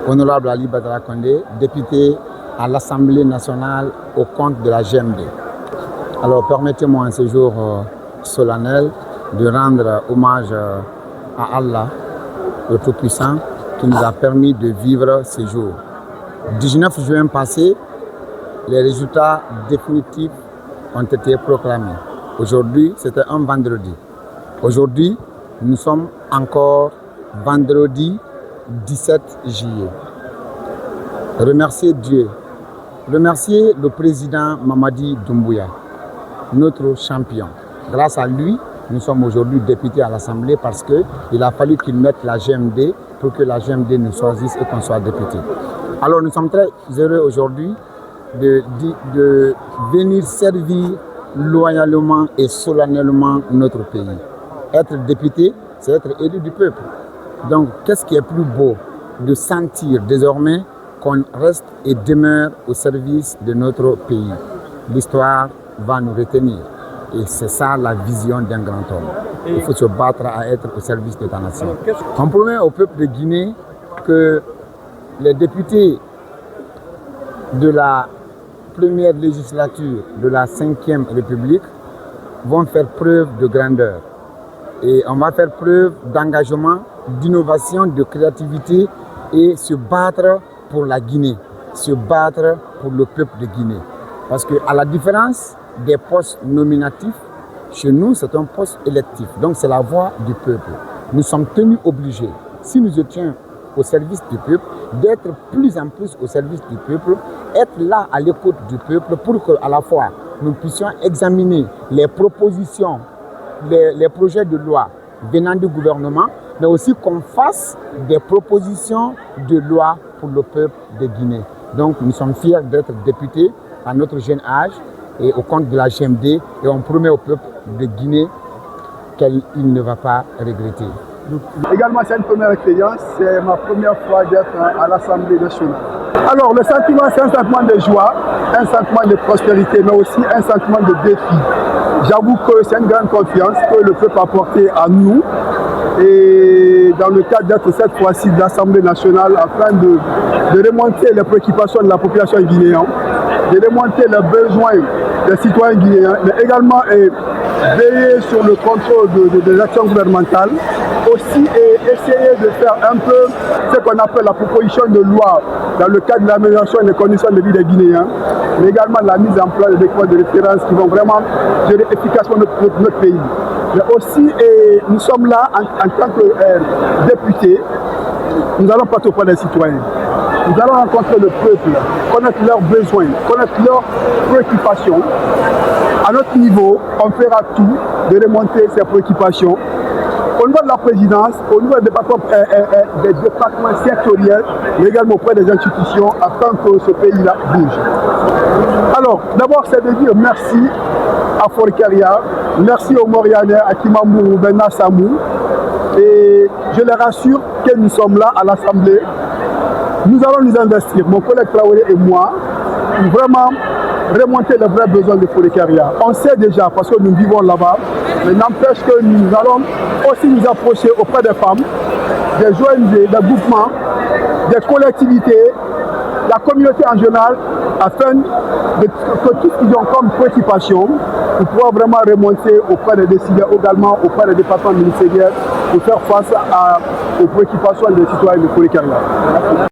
Honorable Ali Badara Condé, député à l'Assemblée nationale au compte de la GMD. Alors permettez-moi en ce jour solennel de rendre hommage à Allah, le Tout-Puissant, qui nous a permis de vivre ce jour. 19 juin passé, les résultats définitifs ont été proclamés. Aujourd'hui, c'était un vendredi. Aujourd'hui, nous sommes encore vendredi 17 juillet. Remercier Dieu, remercier le président Mamadi Doumbouya, notre champion. Grâce à lui, nous sommes aujourd'hui députés à l'Assemblée parce qu'il a fallu qu'il mette la GMD pour que la GMD nous choisisse et qu'on soit député. Alors nous sommes très heureux aujourd'hui de venir servir loyalement et solennellement notre pays. Être député, c'est être élu du peuple. Donc qu'est-ce qui est plus beau de sentir désormais qu'on reste et demeure au service de notre pays. L'histoire va nous retenir. Et c'est ça la vision d'un grand homme. Il faut se battre à être au service de ta nation. On promet au peuple de Guinée que les députés de la première législature de la 5e République vont faire preuve de grandeur. Et on va faire preuve d'engagement, d'innovation, de créativité et se battre pour la Guinée, se battre pour le peuple de Guinée. Parce qu'à la différence des postes nominatifs, chez nous c'est un poste électif, donc c'est la voix du peuple. Nous sommes tenus obligés, si nous étions au service du peuple, d'être plus en plus au service du peuple, être là à l'écoute du peuple pour qu'à la fois nous puissions examiner les propositions, les projets de loi venant du gouvernement, mais aussi qu'on fasse des propositions de loi pour le peuple de Guinée. Donc nous sommes fiers d'être députés à notre jeune âge et au compte de la GMD, et on promet au peuple de Guinée qu'il ne va pas regretter. Également, c'est une première expérience, c'est ma première fois d'être à l'Assemblée nationale. Alors, le sentiment, c'est un sentiment de joie, un sentiment de prospérité, mais aussi un sentiment de défi. J'avoue que c'est une grande confiance que le peuple a portée à nous, et dans le cadre d'être cette fois-ci de l'Assemblée nationale, afin de remonter les préoccupations de la population guinéenne, de remonter les besoins des citoyens guinéens, mais également veiller sur le contrôle des actions gouvernementales, aussi essayer de faire un peu ce qu'on appelle la proposition de loi dans le cadre de l'amélioration des conditions de vie des Guinéens, mais également la mise en place des documents de référence qui vont vraiment gérer efficacement notre pays. Mais aussi, nous sommes là en tant que députés, nous allons partir auprès des citoyens. Nous allons rencontrer le peuple, connaître leurs besoins, connaître leurs préoccupations. À notre niveau, on fera tout de remonter ces préoccupations. Au niveau de la présidence, au niveau des départements sectoriels, mais également auprès des institutions, afin que ce pays-là bouge. Alors, d'abord, c'est de dire merci à Forcaria, merci aux Morianais, à Kimambou, Benna Samou. Et je les rassure que nous sommes là à l'Assemblée. Nous allons nous investir, mon collègue Traoré et moi, pour vraiment remonter les vrais besoins de Forcaria. On sait déjà, parce que nous vivons là-bas, mais n'empêche que nous allons aussi nous approcher auprès des femmes, des ONG, des groupements, des collectivités, la communauté en général, afin que tout ce qu'ils ont comme préoccupation, nous pourrons vraiment remonter auprès des décideurs, également auprès des départements ministériels, pour faire face aux préoccupations des citoyens de Forcaria.